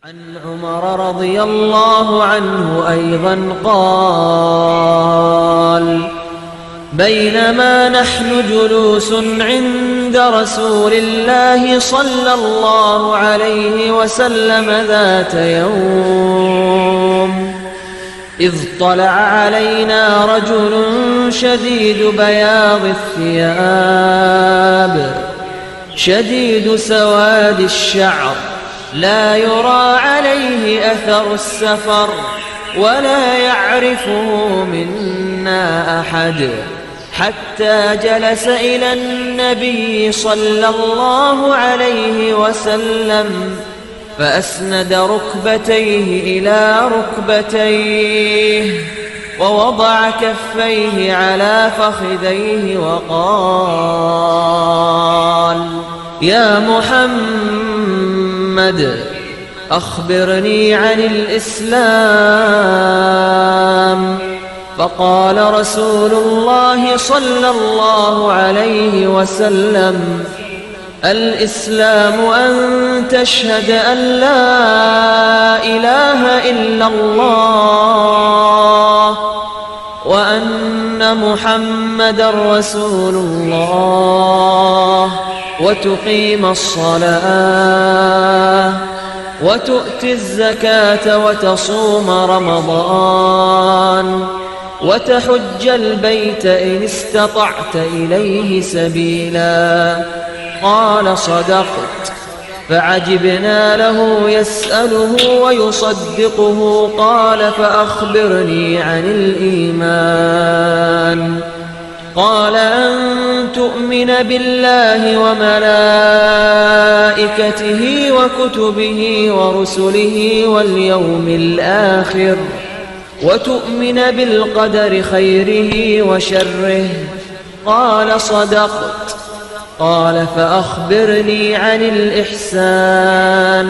عن عمر رضي الله عنه أيضا قال: بينما نحن جلوس عند رسول الله صلى الله عليه وسلم ذات يوم إذ طلع علينا رجل شديد بياض الثياب شديد سواد الشعر لا يرى عليه أثر السفر ولا يعرفه منا أحد، حتى جلس إلى النبي صلى الله عليه وسلم فأسند ركبتيه إلى ركبتيه ووضع كفيه على فخذيه وقال: يا محمد أخبرني عن الإسلام. فقال رسول الله صلى الله عليه وسلم: الإسلام أن تشهد أن لا إله إلا الله وأن محمدا رسول الله وتقيم الصلاة وتؤتي الزكاة وتصوم رمضان وتحج البيت إن استطعت إليه سبيلا. قال: صدقت. فعجبنا له يسأله ويصدقه. قال: فأخبرني عن الإيمان. قال: أن تؤمن بالله وملائكته وكتبه ورسله واليوم الآخر وتؤمن بالقدر خيره وشره. قال: صدقت. قال: فأخبرني عن الإحسان.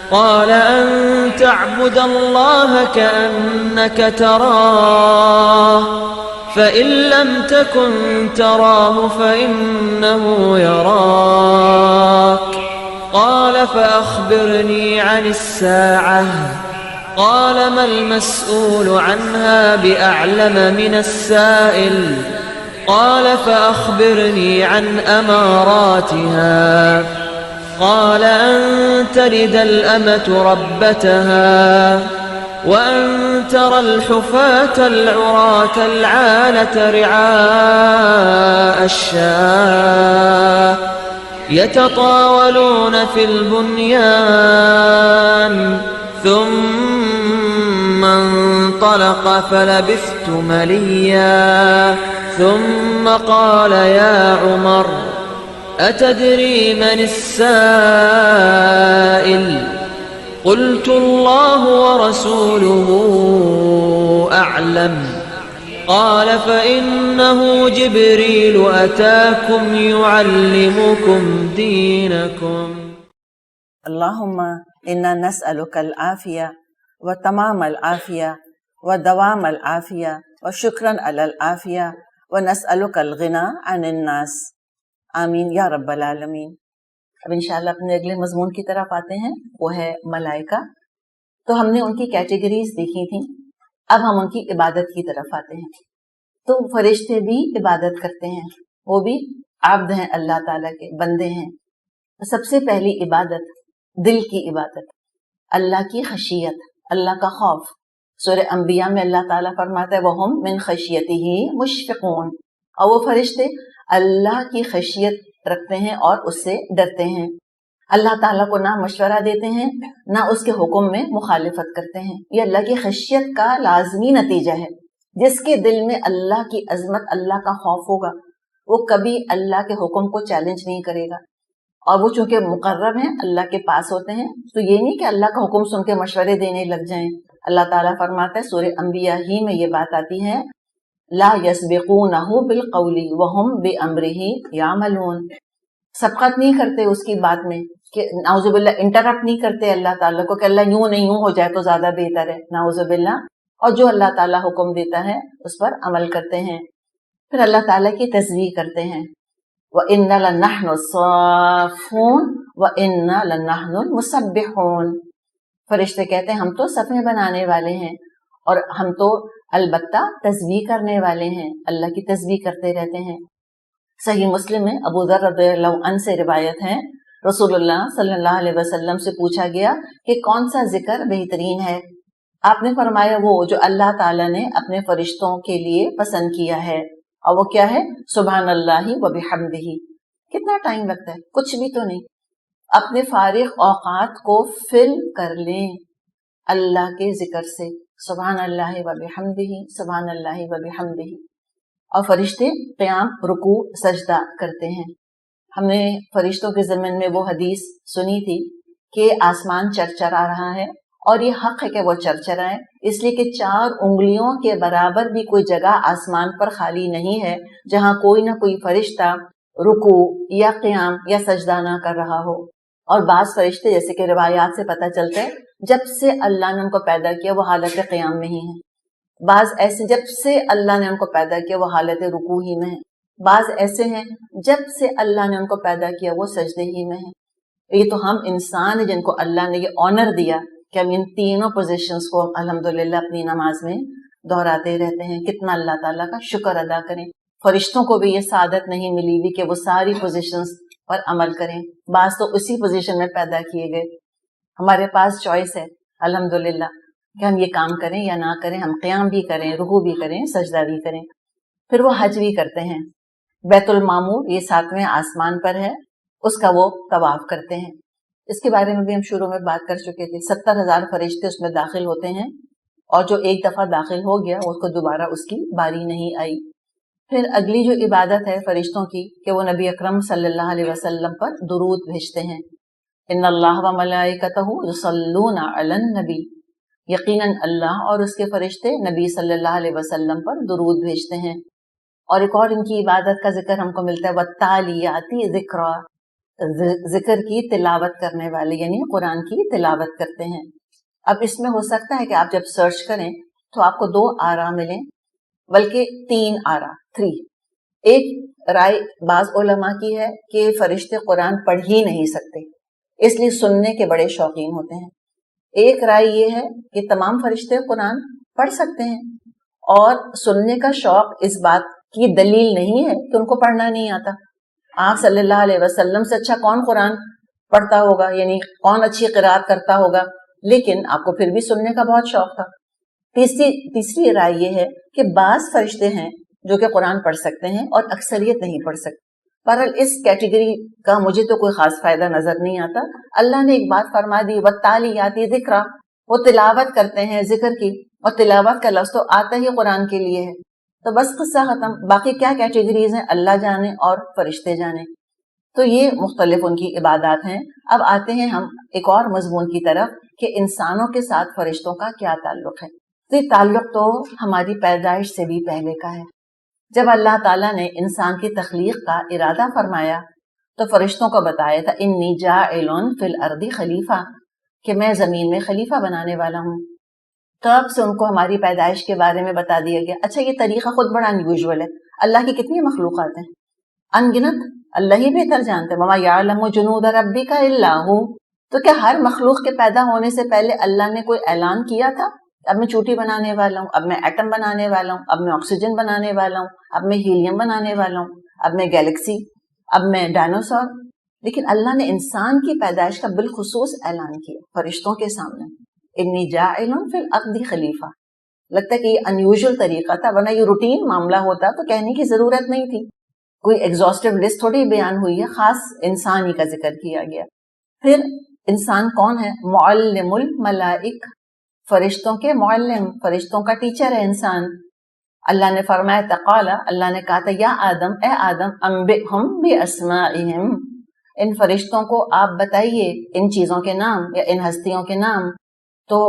قال: أن تعبد الله كأنك تراه فإن لم تكن تراه فإنه يراك. قال: فأخبرني عن الساعة. قال: ما المسؤول عنها بأعلم من السائل. قال: فأخبرني عن أماراتها. قال: أن تلد الأمة ربتها وأن ترى الحفاة العراة العالة رعاء الشاة يتطاولون في البنيان. ثم انطلق فلبثت مليا ثم قال: يا عمر أتدري من السائل؟ قلت: الله ورسوله أعلم. قال: فإنه جبريل أتاكم يعلمكم دينكم. اللهم إنا نسألك العافية وتمام العافية ودوام العافية وشكرا على العافية ونسألك الغنى عن الناس. آمین یا رب العالمین۔ اب انشاءاللہ اپنے اگلے مضمون کی طرف آتے ہیں، وہ ہے ملائکہ۔ تو ہم نے ان کی کیٹیگریز دیکھی تھیں، اب ہم ان کی عبادت کی طرف آتے ہیں۔ تو فرشتے بھی عبادت کرتے ہیں، وہ بھی عبد ہیں، اللہ تعالیٰ کے بندے ہیں۔ سب سے پہلی عبادت دل کی عبادت، اللہ کی خشیت، اللہ کا خوف۔ سورہ انبیاء میں اللہ تعالیٰ فرماتا ہے وَهُمْ مِنْ خَشْيَتِهِ مُشْفِقُونَ، اور وہ فرشتے اللہ کی خشیت رکھتے ہیں اور اس سے ڈرتے ہیں۔ اللہ تعالیٰ کو نہ مشورہ دیتے ہیں نہ اس کے حکم میں مخالفت کرتے ہیں۔ یہ اللہ کی خشیت کا لازمی نتیجہ ہے۔ جس کے دل میں اللہ کی عظمت، اللہ کا خوف ہوگا، وہ کبھی اللہ کے حکم کو چیلنج نہیں کرے گا، اور وہ چونکہ مقرب ہیں، اللہ کے پاس ہوتے ہیں، تو یہ نہیں کہ اللہ کا حکم سن کے مشورے دینے لگ جائیں۔ اللہ تعالیٰ فرماتا ہے سورہ انبیاء ہی میں یہ بات آتی ہے لا یسبقونہ بالقول وہم بامرہ یعملون، سبقت نہیں کرتے اس کی بات میں، کہ نعوذ باللہ انٹرپٹ نہیں کرتے اللہ تعالیٰ کو کہ اللہ یوں نہیں یوں ہو جائے تو زیادہ بہتر ہے، نعوذ باللہ، اور جو اللہ تعالیٰ حکم دیتا ہے اس پر عمل کرتے ہیں۔ پھر اللہ تعالیٰ کی تسبیح کرتے ہیں، وَإِنَّا لَنَحْنُ الصَّافُّونَ وَإِنَّا لَنَحْنُ الْمُسَبِّحُونَ، فرشتے کہتے ہیں ہم تو صفیں بنانے والے ہیں اور ہم تو البتہ تسبیح کرنے والے ہیں، اللہ کی تسبیح کرتے رہتے ہیں۔ صحیح مسلم میں ابو ذر رضی اللہ عنہ سے روایت ہے، رسول اللہ صلی اللہ علیہ وسلم سے پوچھا گیا کہ کون سا ذکر بہترین ہے؟ آپ نے فرمایا وہ جو اللہ تعالیٰ نے اپنے فرشتوں کے لیے پسند کیا ہے، اور وہ کیا ہے؟ سبحان اللہ و بحمدہ۔ کتنا ٹائم لگتا ہے؟ کچھ بھی تو نہیں۔ اپنے فارغ اوقات کو فل کر لیں اللہ کے ذکر سے، سبحان اللہ و بحمدہ، سبحان اللہ و بحمدہ۔ اور فرشتے قیام، رکوع، سجدہ کرتے ہیں۔ ہم نے فرشتوں کے ضمن میں وہ حدیث سنی تھی کہ آسمان چرچرا رہا ہے، اور یہ حق ہے کہ وہ چرچرائے، اس لیے کہ 4 انگلیوں کے برابر بھی کوئی جگہ آسمان پر خالی نہیں ہے جہاں کوئی نہ کوئی فرشتہ رکوع یا قیام یا سجدہ نہ کر رہا ہو۔ اور بعض فرشتے جیسے کہ روایات سے پتہ چلتا ہے جب سے اللہ نے ان کو پیدا کیا وہ حالت قیام میں ہی ہیں، بعض ایسے جب سے اللہ نے ان کو پیدا کیا وہ حالت رکوع ہی میں ہیں، بعض ایسے ہیں جب سے اللہ نے ان کو پیدا کیا وہ سجدے ہی میں ہیں۔ یہ تو ہم انسان ہیں جن کو اللہ نے یہ آنر دیا کہ ہم ان تینوں پوزیشنز کو الحمدللہ اپنی نماز میں دہراتے رہتے ہیں۔ کتنا اللہ تعالیٰ کا شکر ادا کریں۔ فرشتوں کو بھی یہ سعادت نہیں ملی ہوئی کہ وہ ساری پوزیشنز پر عمل کریں، بعض تو اسی پوزیشن میں پیدا کیے گئے۔ ہمارے پاس چوائس ہے الحمدللہ کہ ہم یہ کام کریں یا نہ کریں، ہم قیام بھی کریں، رکوع بھی کریں، سجدہ بھی کریں۔ پھر وہ حج بھی کرتے ہیں۔ بیت المعمور یہ 7ویں آسمان پر ہے، اس کا وہ طواف کرتے ہیں۔ اس کے بارے میں بھی ہم شروع میں بات کر چکے تھے۔ 70,000 فرشتے اس میں داخل ہوتے ہیں، اور جو ایک دفعہ داخل ہو گیا اس کو دوبارہ اس کی باری نہیں آئی۔ پھر اگلی جو عبادت ہے فرشتوں کی کہ وہ نبی اکرم صلی اللہ علیہ وسلم پر درود بھیجتے ہیں۔ ان اللہ و ملائکتہ یصلون علی النبی، یقیناً اللہ اور اس کے فرشتے نبی صلی اللہ علیہ وسلم پر درود بھیجتے ہیں۔ اور ایک اور ان کی عبادت کا ذکر ہم کو ملتا ہے، والتالیات ذکرا، ذکر کی تلاوت کرنے والے، یعنی قرآن کی تلاوت کرتے ہیں۔ اب اس میں ہو سکتا ہے کہ آپ جب سرچ کریں تو آپ کو 2 آراء ملیں، بلکہ 3 آراء، 3۔ ایک رائے بعض علماء کی ہے کہ فرشتے قرآن پڑھ ہی نہیں سکتے، اس لیے سننے کے بڑے شوقین ہوتے ہیں۔ ایک رائے یہ ہے کہ تمام فرشتے قرآن پڑھ سکتے ہیں، اور سننے کا شوق اس بات کی دلیل نہیں ہے کہ ان کو پڑھنا نہیں آتا۔ آپ صلی اللہ علیہ وسلم سے اچھا کون قرآن پڑھتا ہوگا، یعنی کون اچھی قرات کرتا ہوگا، لیکن آپ کو پھر بھی سننے کا بہت شوق تھا۔ تیسری رائے یہ ہے کہ بعض فرشتے ہیں جو کہ قرآن پڑھ سکتے ہیں اور اکثریت نہیں پڑھ سکتے۔ بہرحال اس کیٹیگری کا مجھے تو کوئی خاص فائدہ نظر نہیں آتا۔ اللہ نے ایک بات فرما دی، والتالیات ذکرا، وہ تلاوت کرتے ہیں ذکر کی، اور تلاوت کا لفظ تو آتا ہی قرآن کے لیے ہے، تو بس قصہ ختم۔ باقی کیا کیٹیگریز ہیں اللہ جانے اور فرشتے جانے۔ تو یہ مختلف ان کی عبادات ہیں۔ اب آتے ہیں ہم ایک اور مضمون کی طرف کہ انسانوں کے ساتھ فرشتوں کا کیا تعلق ہے۔ تو یہ تعلق تو ہماری پیدائش سے بھی پہلے کا ہے۔ جب اللہ تعالیٰ نے انسان کی تخلیق کا ارادہ فرمایا تو فرشتوں کو بتایا تھا، انی جاعل فی الارض خلیفہ، کہ میں زمین میں خلیفہ بنانے والا ہوں۔ تب سے ان کو ہماری پیدائش کے بارے میں بتا دیا گیا۔ اچھا یہ طریقہ خود بڑا انیوژول ہے، اللہ کی کتنی مخلوقات ہیں، ان گنت، اللہ ہی بہتر جانتے ہیں۔ وما یعلم جنود ربک الا ہو، تو کیا ہر مخلوق کے پیدا ہونے سے پہلے اللہ نے کوئی اعلان کیا تھا؟ اب میں چوٹی بنانے والا ہوں، اب میں ایٹم بنانے والا ہوں، اب میں آکسیجن بنانے والا ہوں، اب میں ہیلیم بنانے والا ہوں، اب میں گیلیکسی، اب میں ڈائنوسور۔ لیکن اللہ نے انسان کی پیدائش کا بالخصوص اعلان کیا فرشتوں کے سامنے، انی جاعل فی الارض خلیفہ۔ لگتا ہے کہ یہ انیوژل طریقہ تھا، ورنہ یہ روٹین معاملہ ہوتا تو کہنے کی ضرورت نہیں تھی، کوئی ایگزاسٹو لسٹ تھوڑی بیان ہوئی ہے، خاص انسان ہی کا ذکر کیا گیا۔ پھر انسان کون ہے؟ معلم الملائک، فرشتوں کے معلم، فرشتوں کا ٹیچر ہے انسان۔ اللہ نے فرمایا تقالا، اللہ نے کہا تھا یا آدم، اے آدم، انبئہم باسمائہم، ان فرشتوں کو آپ بتائیے ان چیزوں کے نام یا ان ہستیوں کے نام۔ تو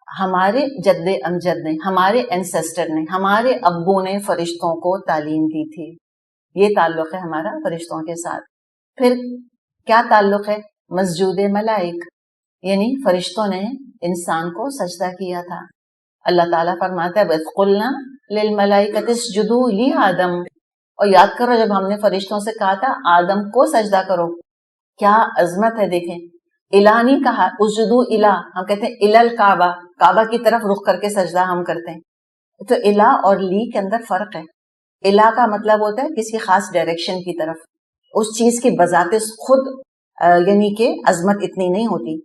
ہمارے جد امجد نے، ہمارے اینسسٹر نے، ہمارے ابو نے فرشتوں کو تعلیم دی تھی۔ یہ تعلق ہے ہمارا فرشتوں کے ساتھ۔ پھر کیا تعلق ہے؟ مسجود ملائک، یعنی فرشتوں نے انسان کو سجدہ کیا تھا۔ اللہ تعالیٰ فرماتا ہے وَإِذْ قُلْنَا لِلْمَلَائِكَةِ اسْجُدُوا لِآدَمَ، اور یاد کرو جب ہم نے فرشتوں سے کہا تھا آدم کو سجدہ کرو۔ کیا عظمت ہے، دیکھیں الہ نہیں کہا، اسجدو الہ ہم کہتے ہیں الل کعبہ، کعبہ کی طرف رخ کر کے سجدہ ہم کرتے ہیں. تو الہ اور لی کے اندر فرق ہے. الہ کا مطلب ہوتا ہے کسی خاص ڈائریکشن کی طرف، اس چیز کی بذات خود یعنی کہ عظمت اتنی نہیں ہوتی،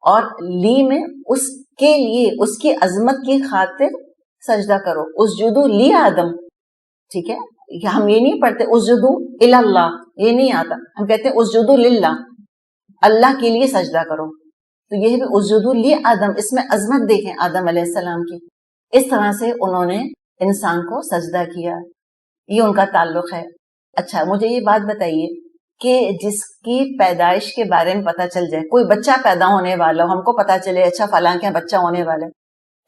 اور لی میں اس کے لیے اس کی عظمت کی خاطر سجدہ کرو. اسجدو لی آدم، ٹھیک ہے، ہم یہ نہیں پڑھتے اسجدو الی اللہ، یہ نہیں آتا، ہم کہتے ہیں اسجدو للہ، اللہ کے لیے سجدہ کرو. تو یہ بھی اسجدو لی آدم، اس میں عظمت دیکھیں آدم علیہ السلام کی، اس طرح سے انہوں نے انسان کو سجدہ کیا، یہ ان کا تعلق ہے. اچھا مجھے یہ بات بتائیے کہ جس کی پیدائش کے بارے میں پتہ چل جائے، کوئی بچہ پیدا ہونے والا ہو، ہم کو پتہ چلے اچھا فلاں کے بچہ ہونے والا ہے،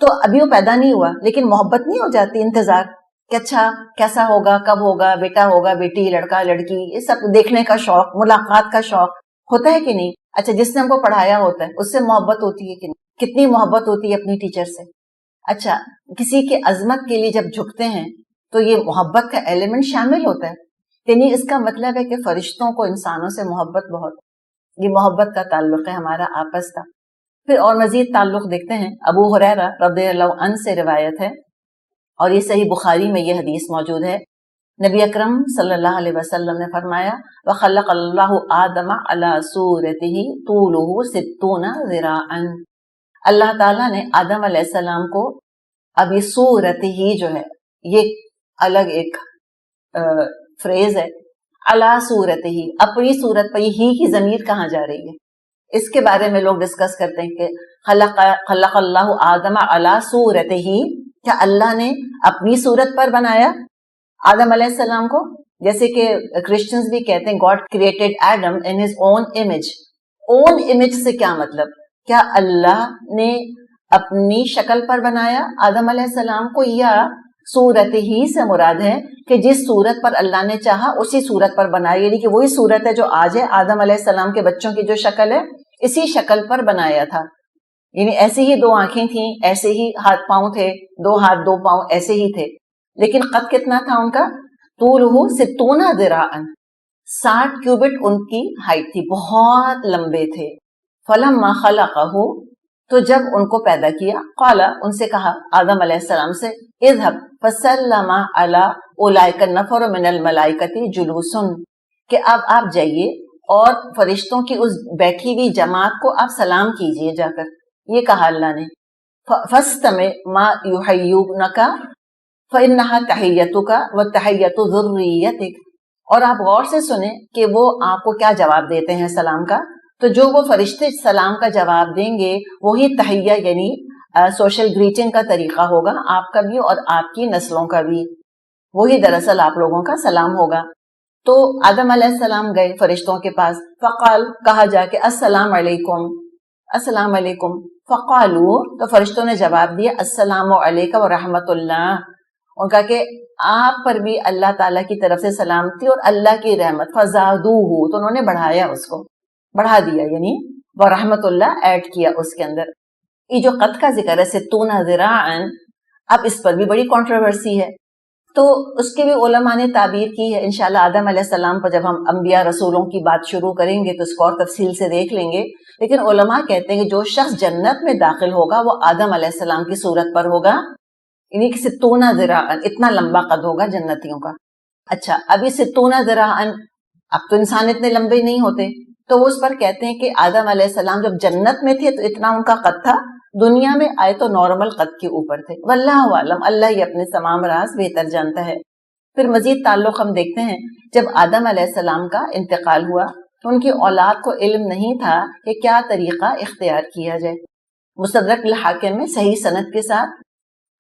تو ابھی وہ پیدا نہیں ہوا لیکن محبت نہیں ہو جاتی، انتظار کہ اچھا کیسا ہوگا، کب ہوگا، بیٹا ہوگا، بیٹی، لڑکا، لڑکی، یہ سب دیکھنے کا شوق، ملاقات کا شوق ہوتا ہے کہ نہیں؟ اچھا جس نے ہم کو پڑھایا ہوتا ہے اس سے محبت ہوتی ہے کہ نہیں؟ کتنی محبت ہوتی ہے اپنی ٹیچر سے. اچھا کسی کی عظمت کے لیے جب جھکتے ہیں تو یہ محبت کا ایلیمنٹ شامل ہوتا ہے، یعنی اس کا مطلب ہے کہ فرشتوں کو انسانوں سے محبت بہت، یہ محبت کا تعلق ہے ہمارا آپس کا. پھر اور مزید تعلق دیکھتے ہیں. ابو ہریرہ رضی اللہ عنہ سے روایت ہے، اور یہ صحیح بخاری میں یہ حدیث موجود ہے. نبی اکرم صلی اللہ علیہ وسلم نے فرمایا وَخَلَقَ اللَّهُ آدَمَ عَلَى صُورَتِهِ طُولُهُ 60 ذِرَاعًا، اللہ تعالیٰ نے آدم علیہ السلام کو، اب یہ صورت ہی جو ہے یہ الگ ایک فریز ہے، عَلَى صُورَتِهِ، اپنی صورت پر، ہی کی ضمیر کہاں جا رہی ہے؟ اس کے بارے میں لوگ ڈسکس کرتے ہیں کہ خلق اللہ آدم علی صورتہ، کیا اللہ نے اپنی صورت پر بنایا آدم علیہ السلام کو؟ جیسے کہ کرسچنز بھی کہتے ہیں God created Adam in his own image. Own image سے کیا مطلب؟ کیا اللہ نے اپنی شکل پر بنایا آدم علیہ السلام کو، یا صورت ہی سے مراد ہے کہ جس صورت پر اللہ نے چاہا اسی صورت پر بنایا، یعنی کہ وہی صورت ہے جو آج ہے، آدم علیہ السلام کے بچوں کی جو شکل ہے اسی شکل پر بنایا تھا. یعنی ایسے ہی 2 آنکھیں تھیں، ایسے ہی ہاتھ پاؤں تھے، 2 ہاتھ 2 پاؤں ایسے ہی تھے، لیکن قد کتنا تھا ان کا؟ طولہ 60 ذراعا، 60 کیوبٹ ان کی ہائٹ تھی، بہت لمبے تھے. فلما خلقہ، تو جب ان کو پیدا کیا، قال ان سے کہا آدم علیہ السلام سے اذهب فسلم علی اولئک النفر من الملائکۃ جلوس، کہ اب آپ جائیے اور فرشتوں کی اس بیٹھی ہوئی جماعت کو آپ سلام کیجئے جا کر. یہ کہا اللہ نے فاستمع ما یحیونک فإنها تحیتک وتحیت ذریتک، اور آپ غور سے سنیں کہ وہ آپ کو کیا جواب دیتے ہیں سلام کا. تو جو وہ فرشتے سلام کا جواب دیں گے وہی تحیہ یعنی سوشل گریٹنگ کا طریقہ ہوگا آپ کا بھی اور آپ کی نسلوں کا بھی، وہی دراصل آپ لوگوں کا سلام ہوگا. تو آدم علیہ السلام گئے فرشتوں کے پاس، فقال کہا جا کے السلام علیکم، السلام علیکم. فقالو، تو فرشتوں نے جواب دیا السلام علیکم ورحمۃ اللہ، ان کا کہ آپ پر بھی اللہ تعالیٰ کی طرف سے سلامتی اور اللہ کی رحمت. فزادوہ، تو انہوں نے بڑھایا، اس کو بڑھا دیا، یعنی ورحمۃ اللہ ایڈ کیا اس کے اندر. یہ جو قد کا ذکر ہے 60 ذراعا، اب اس پر بھی بڑی کنٹروورسی ہے. تو اس کے بھی علماء نے تعبیر کی ہے، انشاءاللہ آدم علیہ السلام پر جب ہم انبیاء رسولوں کی بات شروع کریں گے تو اس کو اور تفصیل سے دیکھ لیں گے. لیکن علماء کہتے ہیں کہ جو شخص جنت میں داخل ہوگا وہ آدم علیہ السلام کی صورت پر ہوگا، یعنی کہ 60 ذراعا، اتنا لمبا قد ہوگا جنتیوں کا. اچھا اب یہ 60 ذراعا، اب تو انسان اتنے لمبے نہیں ہوتے، تو وہ اس پر کہتے ہیں کہ آدم علیہ السلام جب جنت میں تھے تو اتنا ان کا قد تھا، دنیا میں آئے تو نارمل قد کے اوپر تھے. واللہ عالم، اللہ ہی اپنے تمام راز بہتر جانتا ہے. پھر مزید تعلق ہم دیکھتے ہیں، جب آدم علیہ السلام کا انتقال ہوا تو ان کی اولاد کو علم نہیں تھا کہ کیا طریقہ اختیار کیا جائے. مستدرک الحاکم میں صحیح سند کے ساتھ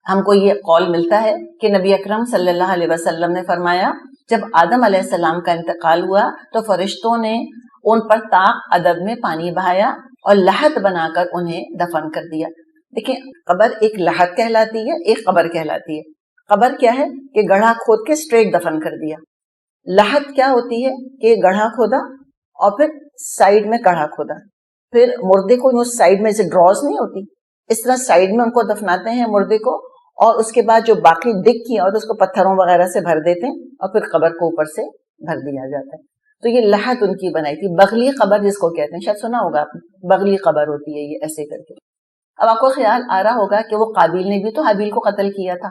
ہم کو یہ قول ملتا ہے کہ نبی اکرم صلی اللہ علیہ وسلم نے فرمایا جب آدم علیہ السلام کا انتقال ہوا تو فرشتوں نے ان پر طاق عدد میں پانی بہایا اور لحد بنا کر انہیں دفن کر دیا. دیکھیں قبر ایک لحد کہلاتی ہے، ایک قبر کہلاتی ہے. قبر کیا ہے کہ گڑھا کھود کے اسٹریٹ دفن کر دیا. لحد کیا ہوتی ہے کہ گڑھا کھودا اور پھر سائیڈ میں گڑھا کھودا، پھر مردے کو اس سائیڈ میں سے ڈراز نہیں ہوتی، اس طرح سائیڈ میں ان کو دفناتے ہیں مردے کو، اور اس کے بعد جو باقی ڈگ کی اور اس کو پتھروں وغیرہ سے بھر دیتے ہیں اور پھر قبر کو اوپر سے بھر دیا جاتا ہے. تو یہ لحد ان کی بنائی تھی، بغلی قبر جس کو کہتے ہیں، شاید سنا ہوگا آپ نے، بغلی قبر ہوتی ہے یہ ایسے کر کے۔ اب آپ کو خیال آ رہا ہوگا کہ وہ قابیل نے بھی تو حابیل کو قتل کیا تھا،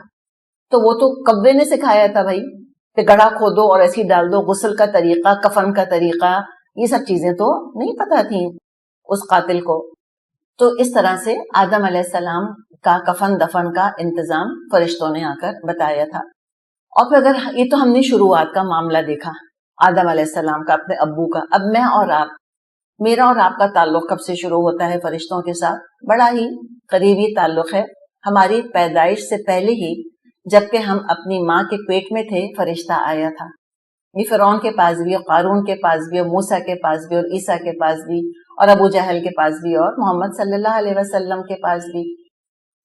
تو وہ تو کبے نے سکھایا تھا بھائی کہ گڑھا کھودو اور ایسی ڈال دو، غسل کا طریقہ، کفن کا طریقہ، یہ سب چیزیں تو نہیں پتہ تھیں اس قاتل کو۔ تو اس طرح سے آدم علیہ السلام کا کفن دفن کا انتظام فرشتوں نے آ کر بتایا تھا۔ اور پھر اگر یہ تو ہم نے شروعات کا معاملہ دیکھا آدم علیہ السلام کا، اپنے ابو کا، اب میں اور آپ، میرا اور آپ کا تعلق کب سے شروع ہوتا ہے فرشتوں کے ساتھ؟ بڑا ہی قریبی تعلق ہے، ہماری پیدائش سے پہلے ہی جبکہ ہم اپنی ماں کے پیٹ میں تھے فرشتہ آیا تھا۔ یہ فرعون کے پاس بھی اور قارون کے پاس بھی اور موسیٰ کے پاس بھی اور عیسیٰ کے پاس بھی اور ابو جہل کے پاس بھی اور محمد صلی اللہ علیہ وسلم کے پاس بھی،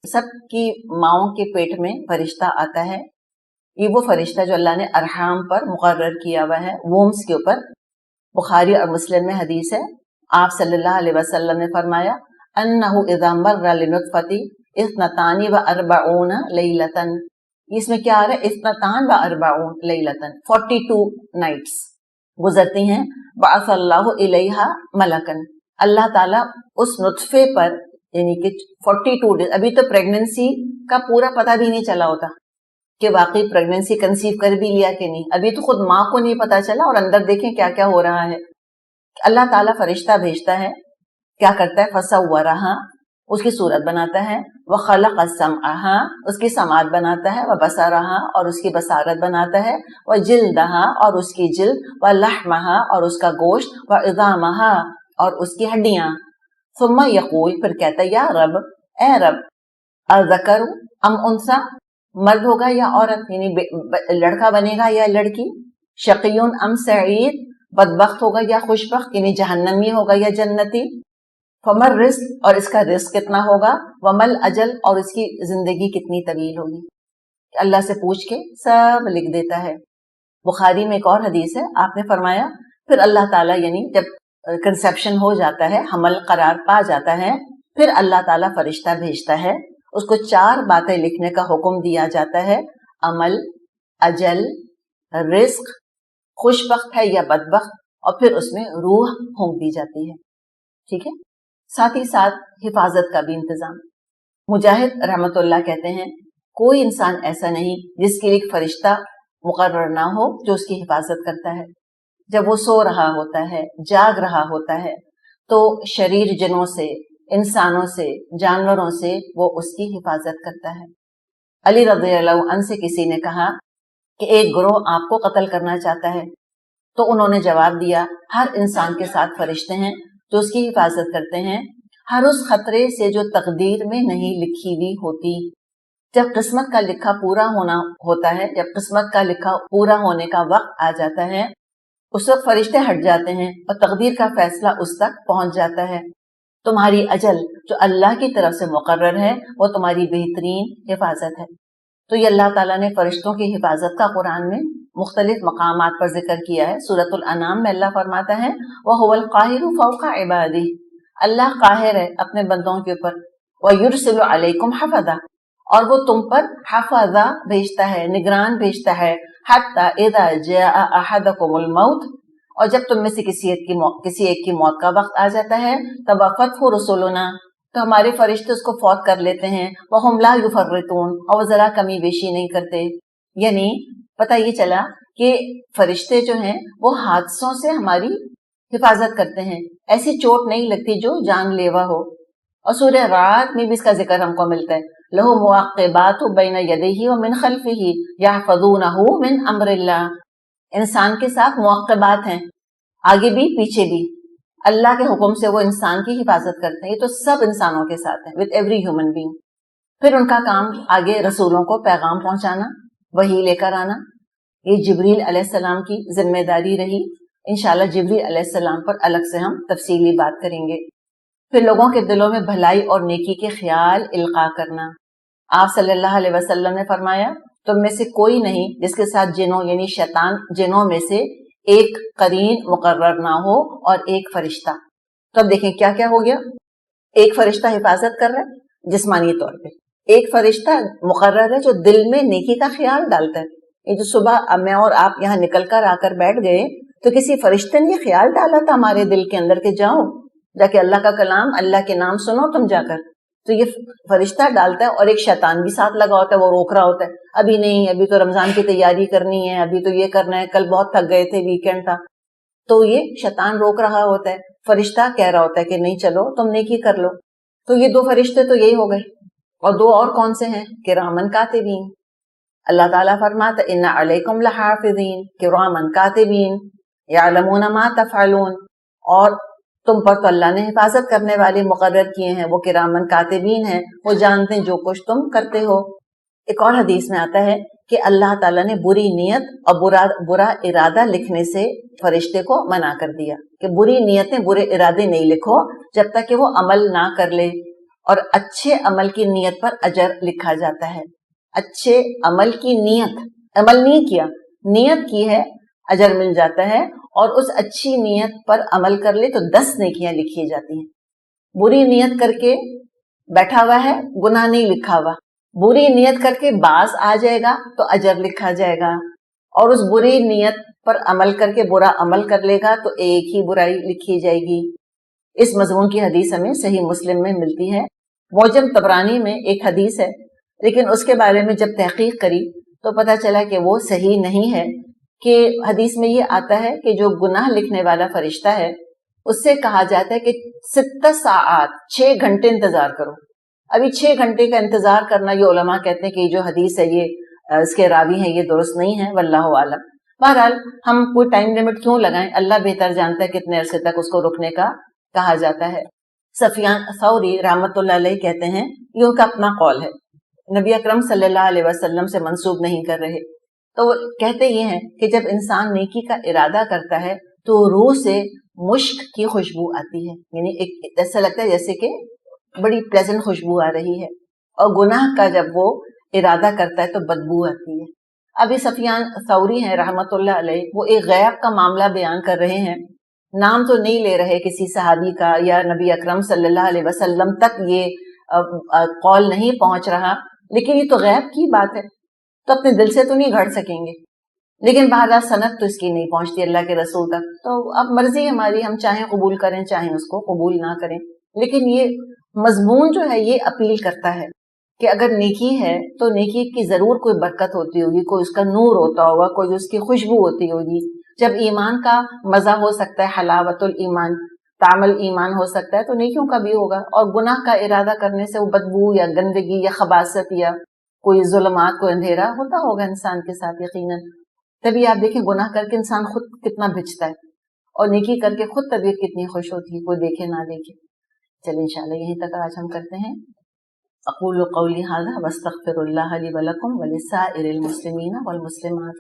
سب کی ماؤں کے پیٹ میں فرشتہ آتا ہے۔ یہ وہ فرشتہ جو اللہ نے ارحام پر مقرر کیا ہوا ہے، وومز کے اوپر۔ بخاری اور مسلم میں حدیث ہے، آپ صلی اللہ علیہ وسلم نے فرمایا انہ اذا مر لنطفۃ اثنتان واربعون لیلۃ، اس میں کیا آ رہا ہے؟ اثنتان واربعون لیلۃ، 42 نائٹس گزرتی ہیں، بعث اللہ الیہا ملکن، اللہ تعالیٰ اس نطفے پر، یعنی کہ 42 ڈیز، ابھی تو پریگننسی کا پورا پتہ بھی نہیں چلا ہوتا کہ واقعی پریگننسی کنسیو کر بھی لیا کہ نہیں، ابھی تو خود ماں کو نہیں پتا چلا، اور اندر دیکھیں کیا کیا ہو رہا ہے۔ اللہ تعالیٰ فرشتہ بھیجتا ہے، کیا کرتا ہے؟ فصورہا، اس کی صورت بناتا ہے، وخلق سمعہا، اس کی سماعت بناتا ہے، وبصرہا، اور اس کی بصارت بناتا ہے، وجلدہا، اور اس کی جلد، ولحمہا، اور اس کا گوشت، وعظامہا، اور اس کی ہڈیاں، ثم یقول، پھر کہتا ہے یا رب، اے رب، اذکر ام انثی، مرد ہوگا یا عورت، یعنی لڑکا بنے گا یا لڑکی، شقیون ام سعید، بدبخت ہوگا یا خوشبخت، یعنی جہنمی ہوگا یا جنتی، فمر رزق، اور اس کا رزق کتنا ہوگا، ومل اجل، اور اس کی زندگی کتنی طویل ہوگی، اللہ سے پوچھ کے سب لکھ دیتا ہے۔ بخاری میں ایک اور حدیث ہے، آپ نے فرمایا پھر اللہ تعالیٰ، یعنی جب کنسیپشن ہو جاتا ہے، حمل قرار پا جاتا ہے، پھر اللہ تعالیٰ فرشتہ بھیجتا ہے، اس کو 4 باتیں لکھنے کا حکم دیا جاتا ہے، عمل، اجل، رزق، خوشبخت ہے یا بدبخت، اور پھر اس میں روح پھونک دی جاتی ہے، ٹھیک ہے، ساتھ ہی ساتھ حفاظت کا بھی انتظام۔ مجاہد رحمت اللہ کہتے ہیں کوئی انسان ایسا نہیں جس کے لیے ایک فرشتہ مقرر نہ ہو جو اس کی حفاظت کرتا ہے۔ جب وہ سو رہا ہوتا ہے، جاگ رہا ہوتا ہے، تو شریر جنوں سے، انسانوں سے، جانوروں سے وہ اس کی حفاظت کرتا ہے۔ علی رضی اللہ عنہ سے کسی نے کہا کہ ایک گروہ آپ کو قتل کرنا چاہتا ہے، تو انہوں نے جواب دیا ہر انسان کے ساتھ فرشتے ہیں جو اس کی حفاظت کرتے ہیں، ہر اس خطرے سے جو تقدیر میں نہیں لکھی ہوئی ہوتی۔ جب قسمت کا لکھا پورا ہونا ہوتا ہے، جب قسمت کا لکھا پورا ہونے کا وقت آ جاتا ہے، اس وقت فرشتے ہٹ جاتے ہیں اور تقدیر کا فیصلہ اس تک پہنچ جاتا ہے۔ تمہاری اجل جو اللہ کی طرف سے مقرر ہے وہ تمہاری بہترین حفاظت ہے۔ تو یہ اللہ تعالیٰ نے فرشتوں کی حفاظت کا قرآن میں مختلف مقامات پر ذکر کیا ہے۔ سورۃ الانعام میں اللہ فرماتا ہے وَهُوَ الْقَاهِرُ فَوْقَ عِبَادِهِ، اللہ قاہر ہے اپنے بندوں کے اوپر، وَيُرْسِلُ عَلَيْكُمْ حَفَظًا، اور وہ تم پر حفظہ بھیجتا ہے، نگران بھیجتا ہے، حَتَّى إِذَا جَاءَ أَحَدَكُمُ الْمَوْتُ، اور جب تم میں سے کسی ایک کی موت کا وقت آ جاتا ہے، تَوَفَّتْهُ رُسُلُنَا، تو ہمارے فرشتے اس کو فوت کر لیتے ہیں، وَهُمْ لَا يُفَرِّطُونَ، اور وہ ذرا کمی بیشی نہیں کرتے۔ یعنی پتہ یہ چلا کہ فرشتے جو ہیں وہ حادثوں سے ہماری حفاظت کرتے ہیں، ایسی چوٹ نہیں لگتی جو جان لیوا ہو۔ اور سورہ رات میں بھی اس کا ذکر ہم کو ملتا ہے، لَهُ مُعَقِّبَاتُ بَيْنَ يَدَيْهِ وَمِنْ خَلْفِهِ يَحْفَظُونَهُ مِنْ أَمْرِ اللَّهِ، انسان کے ساتھ معقبات ہیں، آگے بھی پیچھے بھی، اللہ کے حکم سے وہ انسان کی حفاظت کرتے ہیں۔ یہ تو سب انسانوں کے ساتھ ہیں، with every human being۔ پھر ان کا کام آگے رسولوں کو پیغام پہنچانا، وحی لے کر آنا، یہ جبریل علیہ السلام کی ذمہ داری رہی۔ انشاءاللہ جبریل علیہ السلام پر الگ سے ہم تفصیلی بات کریں گے۔ پھر لوگوں کے دلوں میں بھلائی اور نیکی کے خیال القاء کرنا۔ آپ صلی اللہ علیہ وسلم نے فرمایا تم میں سے کوئی نہیں جس کے ساتھ جنوں یعنی شیطان جنوں میں سے ایک قرین مقرر نہ ہو اور ایک فرشتہ۔ تو اب دیکھیں کیا کیا ہو گیا، ایک فرشتہ حفاظت کر رہا ہے جسمانی طور پہ، ایک فرشتہ مقرر ہے جو دل میں نیکی کا خیال ڈالتا ہے۔ یہ جو صبح میں اور آپ یہاں نکل کر آ کر بیٹھ گئے تو کسی فرشتے نے یہ خیال ڈالا تھا ہمارے دل کے اندر کہ جاؤ جا کے اللہ کا کلام، اللہ کے نام سنو تم جا کر؟ تو یہ فرشتہ ڈالتا ہے، اور ایک شیطان بھی ساتھ لگا ہوتا ہے، وہ روک رہا ہوتا ہے، ابھی نہیں، ابھی تو رمضان کی تیاری کرنی ہے، ابھی تو یہ کرنا ہے، کل بہت تھک گئے تھے، ویکینڈ تھا. تو یہ شیطان روک رہا ہوتا ہے، فرشتہ کہہ رہا ہوتا ہے کہ نہیں چلو تم نیکی کر لو. تو یہ 2 فرشتے تو یہی ہو گئے، اور 2 اور کون سے ہیں؟ کرامن کاتبین. اللہ تعالیٰ فرماتا ان علیکم لحافظین کرامن کاتبین یعلمون ما تفعلون، اور تم پر تو اللہ نے حفاظت کرنے والے مقرر کیے ہیں، وہ کرامن کاتبین ہیں، وہ جانتے ہیں جو کچھ تم کرتے ہو. ایک اور حدیث میں آتا ہے کہ اللہ تعالیٰ نے بری نیت اور برا ارادہ لکھنے سے فرشتے کو منع کر دیا کہ بری نیتیں، برے ارادے نہیں لکھو جب تک کہ وہ عمل نہ کر لے، اور اچھے عمل کی نیت پر اجر لکھا جاتا ہے. اچھے عمل کی نیت، عمل نہیں کیا، نیت کی ہے، اجر مل جاتا ہے، اور اس اچھی نیت پر عمل کر لے تو 10 نیکیاں لکھی جاتی ہیں. بری نیت کر کے بیٹھا ہوا ہے، گناہ نہیں لکھا ہوا. بری نیت کر کے باز آ جائے گا تو اجر لکھا جائے گا، اور اس بری نیت پر عمل کر کے برا عمل کر لے گا تو ایک ہی برائی لکھی جائے گی. اس مضمون کی حدیث ہمیں صحیح مسلم میں ملتی ہے. معجم طبرانی میں ایک حدیث ہے، لیکن اس کے بارے میں جب تحقیق کری تو پتہ چلا کہ وہ صحیح نہیں ہے. کہ حدیث میں یہ آتا ہے کہ جو گناہ لکھنے والا فرشتہ ہے اس سے کہا جاتا ہے کہ 6 ساعات 6 گھنٹے انتظار کرو. ابھی 6 گھنٹے کا انتظار کرنا، یہ علماء کہتے ہیں کہ یہ جو حدیث ہے یہ اس کے راوی ہیں یہ درست نہیں ہے، واللہ عالم. بہرحال ہم کوئی ٹائم لمٹ کیوں لگائیں، اللہ بہتر جانتا ہے کتنے عرصے تک اس کو رکنے کا کہا جاتا ہے. سفیان ثوری رحمۃ اللہ علیہ کہتے ہیں، یہ ان کا اپنا قول ہے، نبی اکرم صلی اللہ علیہ وسلم سے منسوب نہیں کر رہے. تو وہ کہتے یہ ہیں کہ جب انسان نیکی کا ارادہ کرتا ہے تو روح سے مشک کی خوشبو آتی ہے، یعنی ایک ایسا لگتا ہے جیسے کہ بڑی پلیزنٹ خوشبو آ رہی ہے. اور گناہ کا جب وہ ارادہ کرتا ہے تو بدبو آتی ہے. ابھی سفیان ثوری ہیں رحمۃ اللہ علیہ، وہ ایک غیب کا معاملہ بیان کر رہے ہیں. نام تو نہیں لے رہے کسی صحابی کا یا نبی اکرم صلی اللہ علیہ وسلم تک یہ قول نہیں پہنچ رہا، لیکن یہ تو غیب کی بات ہے تو اپنے دل سے تو نہیں گھڑ سکیں گے. لیکن بہرحال سند تو اس کی نہیں پہنچتی اللہ کے رسول تک، تو اب مرضی ہماری، ہم چاہیں قبول کریں چاہیں اس کو قبول نہ کریں. لیکن یہ مضمون جو ہے یہ اپیل کرتا ہے کہ اگر نیکی ہے تو نیکی کی ضرور کوئی برکت ہوتی ہوگی، کوئی اس کا نور ہوتا ہوگا، کوئی اس کی خوشبو ہوتی ہوگی. جب ایمان کا مزہ ہو سکتا ہے، حلاوت الایمان، تعمل ایمان ہو سکتا ہے، تو نیکیوں کا بھی ہوگا. اور گناہ کا ارادہ کرنے سے وہ بدبو یا گندگی یا خباثت یا کوئی ظلمات، کوئی اندھیرا ہوتا ہوگا انسان کے ساتھ یقیناً. تبھی آپ دیکھیں گناہ کر کے انسان خود کتنا بھجتا ہے، اور نیکی کر کے خود طبیعت کتنی خوش ہوتی ہے، کوئی دیکھے نہ دیکھے. چلیں انشاءاللہ یہیں تک آج ہم کرتے ہیں. اقول قولی ھذا واستغفر اللہ لی ولکم ولسائر المسلمین والمسلمات.